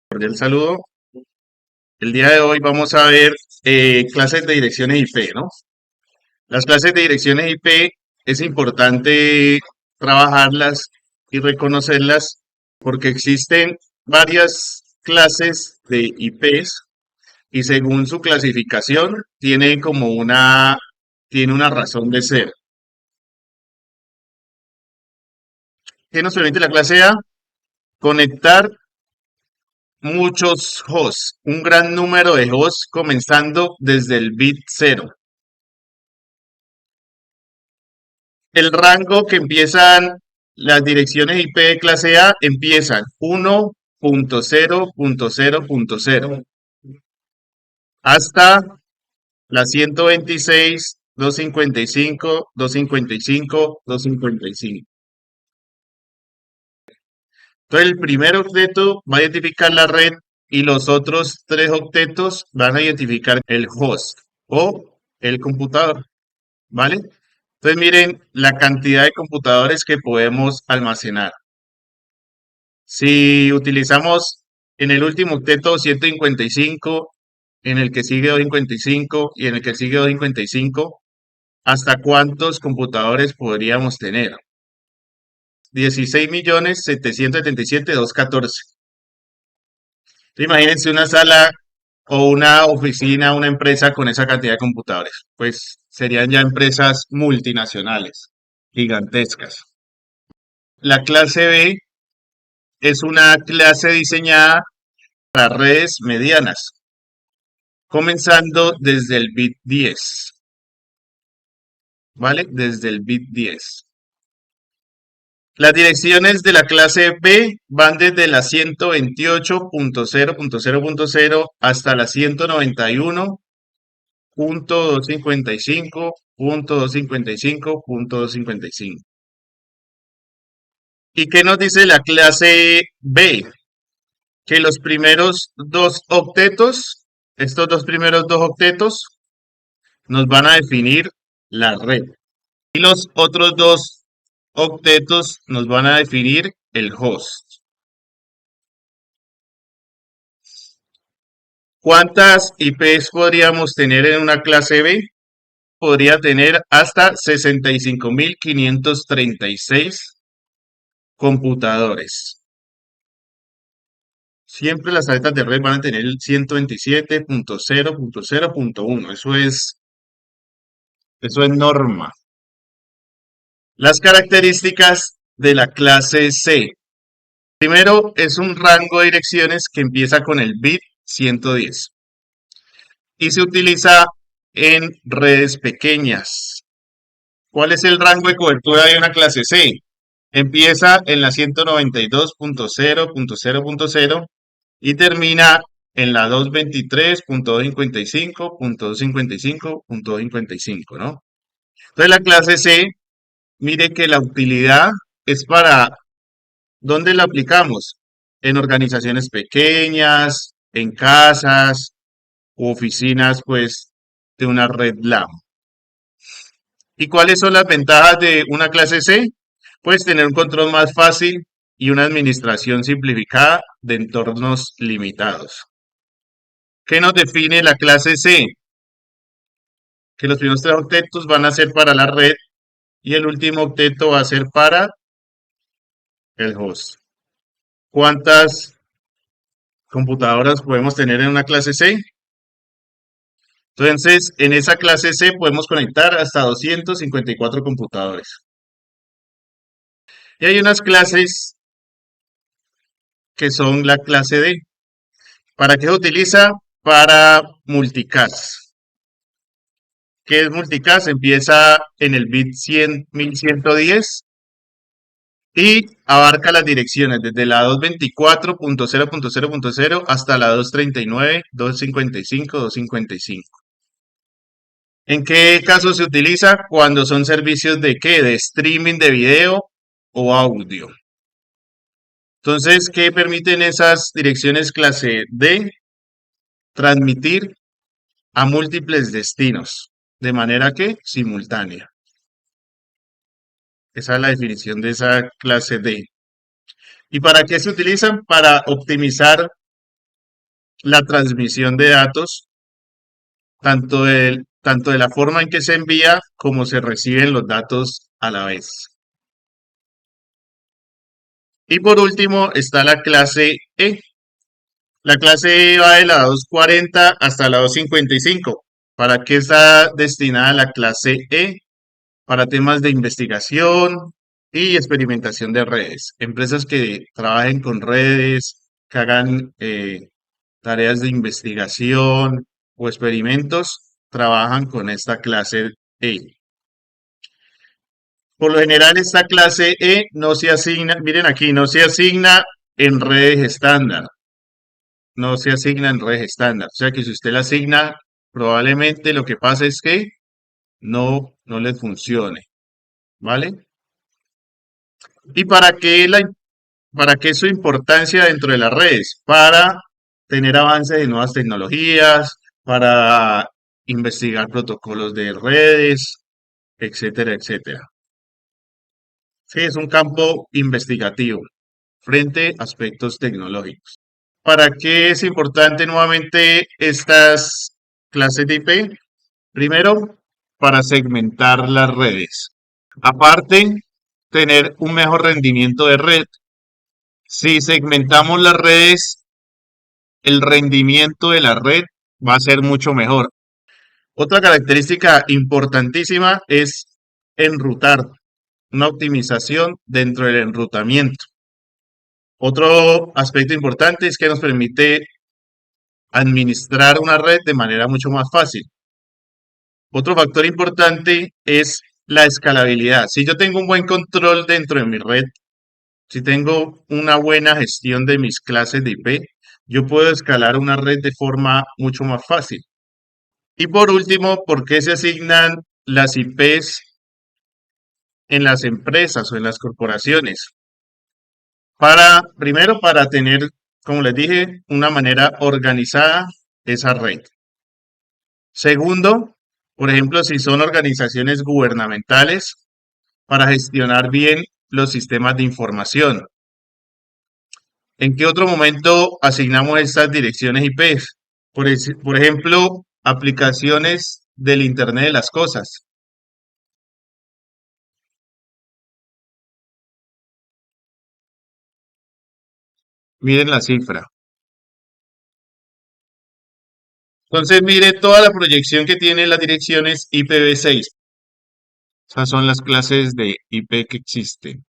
Cordial saludo. El día de hoy vamos a ver clases de direcciones IP, ¿no? Las clases de direcciones IP es importante trabajarlas y reconocerlas porque existen varias clases de IPs y según su clasificación tiene una razón de ser. ¿Qué nos permite la clase A? Conectar muchos hosts, un gran número de hosts comenzando desde el bit 0. El rango que empiezan las direcciones IP de clase A empiezan 1.0.0.0.0 hasta la 126, 255, 255, 255. Entonces el primer octeto va a identificar la red y los otros tres octetos van a identificar el host o el computador, ¿vale? Entonces miren la cantidad de computadores que podemos almacenar. Si utilizamos en el último octeto 155, en el que sigue 255 y en el que sigue 255, ¿hasta cuántos computadores podríamos tener? 16.777.214. Imagínense una sala o una oficina, una empresa con esa cantidad de computadores. Pues serían ya empresas multinacionales, gigantescas. La clase B es una clase diseñada para redes medianas, comenzando desde el bit 10, ¿vale? Desde el bit 10. Las direcciones de la clase B van desde la 128.0.0.0 hasta la 191.255.255.255. ¿Y qué nos dice la clase B? Que los primeros dos octetos, estos dos primeros dos octetos, nos van a definir la red. Y los otros dos octetos nos van a definir el host. ¿Cuántas IPs podríamos tener en una clase B? Podría tener hasta 65.536 computadores. Siempre las tarjetas de red van a tener el 127.0.0.1. Eso es norma. Las características de la clase C. Primero es un rango de direcciones que empieza con el bit 110 y se utiliza en redes pequeñas. ¿Cuál es el rango de cobertura de una clase C? Empieza en la 192.0.0.0 y termina en la 223.255.255.255, ¿no? Entonces la clase C, mire que la utilidad es para, ¿dónde la aplicamos? En organizaciones pequeñas, en casas u oficinas, pues, de una red LAN. ¿Y cuáles son las ventajas de una clase C? Pues tener un control más fácil y una administración simplificada de entornos limitados. ¿Qué nos define la clase C? Que los primeros tres octetos van a ser para la red y el último octeto va a ser para el host. ¿Cuántas computadoras podemos tener en una clase C? Entonces, en esa clase C podemos conectar hasta 254 computadores. Y hay unas clases que son la clase D. ¿Para qué se utiliza? Para multicast. ¿Qué es multicast? Empieza en el bit 100, 1110 y abarca las direcciones desde la 224.0.0.0 hasta la 239, 255, 255. ¿En qué caso se utiliza? Cuando son servicios de qué? De streaming de video o audio. Entonces, ¿qué permiten esas direcciones clase D? Transmitir a múltiples destinos, de manera que simultánea. Esa es la definición de esa clase D. ¿Y para qué se utilizan? Para optimizar la transmisión de datos, tanto de la forma en que se envía como se reciben los datos a la vez. Y por último está la clase E. La clase E va de la 240 hasta la 255. ¿Para qué está destinada la clase E? Para temas de investigación y experimentación de redes. Empresas que trabajen con redes, que hagan tareas de investigación o experimentos, trabajan con esta clase E. Por lo general, esta clase E no se asigna, miren aquí, no se asigna en redes estándar, no se asigna en redes estándar. O sea que si usted la asigna, probablemente lo que pasa es que no le funcione, ¿vale? ¿Y para qué su importancia dentro de las redes? Para tener avances de nuevas tecnologías, para investigar protocolos de redes, etcétera, etcétera. Sí, es un campo investigativo frente a aspectos tecnológicos. ¿Para qué es importante nuevamente estas clases de IP? Primero, para segmentar las redes. Aparte, tener un mejor rendimiento de red. Si segmentamos las redes, el rendimiento de la red va a ser mucho mejor. Otra característica importantísima es enrutar, una optimización dentro del enrutamiento. Otro aspecto importante es que nos permite administrar una red de manera mucho más fácil. Otro factor importante es la escalabilidad. Si yo tengo un buen control dentro de mi red, si tengo una buena gestión de mis clases de IP, yo puedo escalar una red de forma mucho más fácil. Y por último, ¿por qué se asignan las IPs en las empresas o en las corporaciones? Primero, para tener, como les dije, una manera organizada esa red. Segundo, por ejemplo, si son organizaciones gubernamentales, para gestionar bien los sistemas de información. ¿En qué otro momento asignamos estas direcciones IP? Por ejemplo, aplicaciones del Internet de las cosas. Miren la cifra. Entonces, mire toda la proyección que tienen las direcciones IPv6. Esas son las clases de IP que existen.